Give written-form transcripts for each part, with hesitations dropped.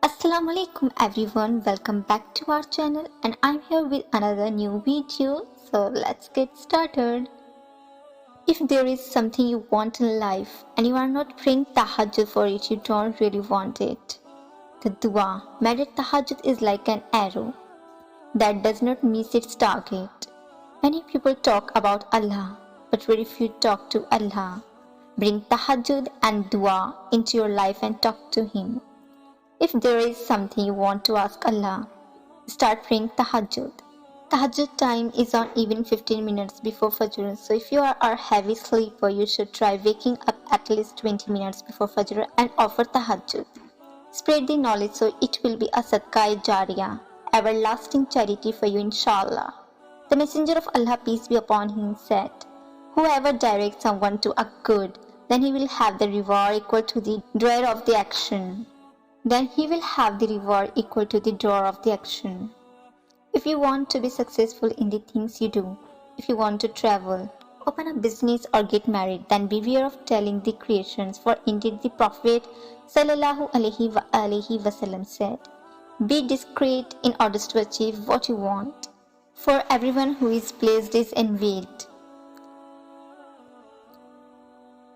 Assalamu alaikum everyone, welcome back to our channel and I'm here with another new video, so let's get started. If there is something you want in life and you are not praying tahajjud for it, you don't really want it. The dua made at tahajjud is like an arrow that does not miss its target. Many people talk about Allah, but very few talk to Allah. Bring tahajjud and dua into your life and talk to Him. If there is something you want to ask Allah, start praying tahajjud. Tahajjud time is on even 15 minutes before Fajr, so if you are a heavy sleeper, you should try waking up at least 20 minutes before Fajr and offer tahajjud. Spread the knowledge so it will be a 𝗧 𝗪, everlasting charity for you inshallah. The Messenger of Allah, peace be upon him, said, whoever directs someone to a good, then he will have the reward equal to the doer of the action. If you want to be successful in the things you do, if you want to travel, open a business or get married, then beware of telling the creations, for indeed the Prophet ﷺ said, be discreet in order to achieve what you want, for everyone who is pleased is envied.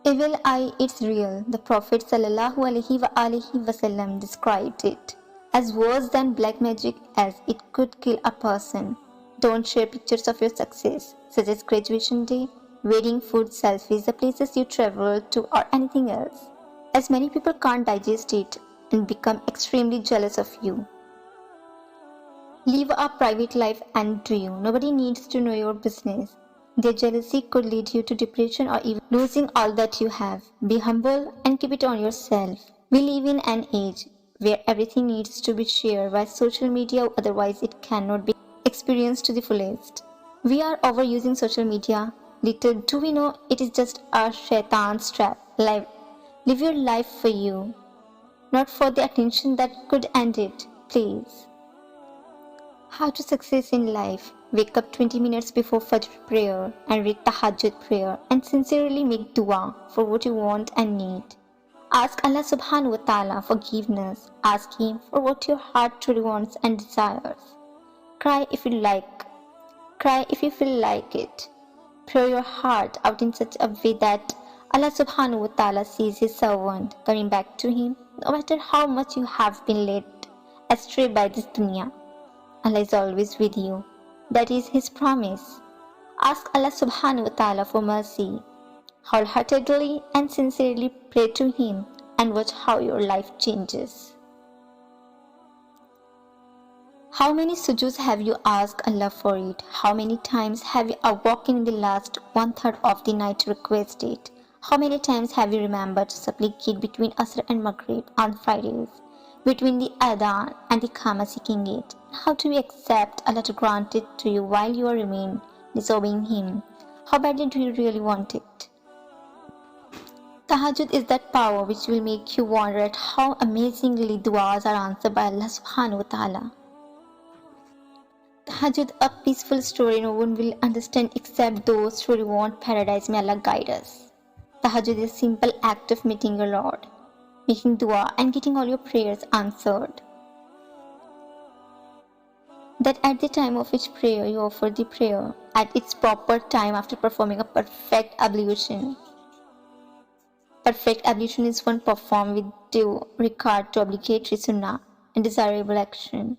Evil eye, it's real. The Prophet ﷺ described it as worse than black magic, as it could kill a person. Don't share pictures of your success, such as graduation day, wedding, food, selfies, the places you travel to, or anything else, as many people can't digest it and become extremely jealous of you. Live a private life and do you. Nobody needs to know your business. Their jealousy could lead you to depression or even losing all that you have. Be humble and keep it on yourself. We live in an age where everything needs to be shared by social media, otherwise it cannot be experienced to the fullest. We are overusing social media. Little do we know it is just a shaitan's trap. Live your life for you, not for the attention that could end it. Please. How to success in life. Wake up 20 minutes before Fajr prayer and read Tahajjud prayer and sincerely make dua for what you want and need. Ask Allah subhanahu wa ta'ala forgiveness. Ask Him for what your heart truly wants and desires. Cry if you like. Cry if you feel like it. Pour your heart out in such a way that Allah subhanahu wa ta'ala sees His servant coming back to Him, no matter how much you have been led astray by this dunya. Allah is always with you. That is His promise. Ask Allah subhanahu wa ta'ala for mercy. Wholeheartedly and sincerely pray to Him and watch how your life changes. How many sujoos have you asked Allah for it? How many times have you awoken in the last 1/3 of the night to request it? How many times have you remembered to supplicate between Asr and Maghrib on Fridays, between the Adhan and the Iqamah, seeking it? How do you accept Allah to grant it to you while you remain disobeying Him? How badly do you really want it? Tahajjud is that power which will make you wonder at how amazingly du'as are answered by Allah subhanahu wa ta'ala. Tahajjud, a peaceful story no one will understand except those who really want paradise. May Allah guide us. Tahajjud is a simple act of meeting your Lord, making dua and getting all your prayers answered. That at the time of each prayer you offer the prayer at its proper time after performing a perfect ablution. Perfect ablution is one performed with due regard to obligatory sunnah and desirable action.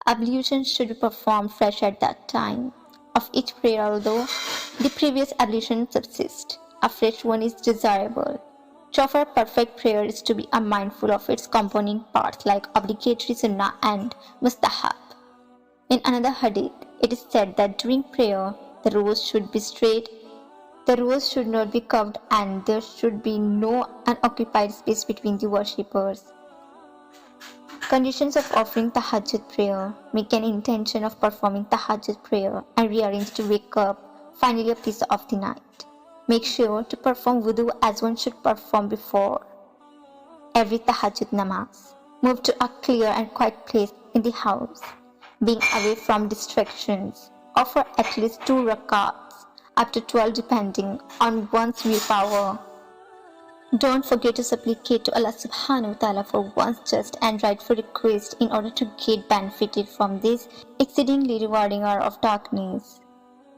Ablution should be performed fresh at that time of each prayer, although the previous ablution subsists. A fresh one is desirable. To offer a perfect prayer is to be mindful of its component parts like obligatory sunnah and mustahab. In another hadith, it is said that during prayer, the rows should be straight, the rows should not be curved, and there should be no unoccupied space between the worshippers. Conditions of offering Tahajjud prayer. Make an intention of performing Tahajjud prayer and rearrange to wake up finally a piece of the night. Make sure to perform wudu as one should perform before every Tahajjud namaz. Move to a clear and quiet place in the house, being away from distractions. Offer at least 2 rakats, up to 12 depending on one's willpower. Don't forget to supplicate to Allah subhanahu wa ta'ala for one's just and rightful request in order to get benefited from this exceedingly rewarding hour of darkness.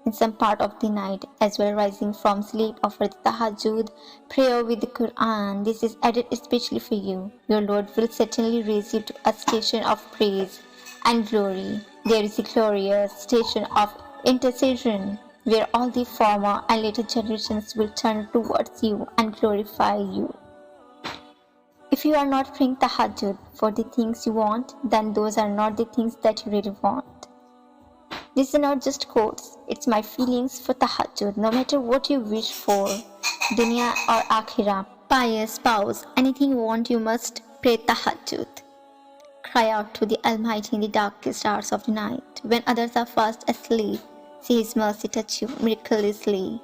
In some part of the night, as well rising from sleep, offer the Tahajjud prayer with the Quran. This is added especially for you. Your Lord will certainly raise you to a station of praise and glory. There is a glorious station of intercession, where all the former and later generations will turn towards you and glorify you. If you are not praying Tahajjud for the things you want, then those are not the things that you really want. These are not just quotes, it's my feelings for Tahajjud. No matter what you wish for, dunya or akhirah, pious spouse, anything you want, you must pray Tahajjud. Cry out to the Almighty in the darkest hours of the night. When others are fast asleep, see His mercy touch you miraculously.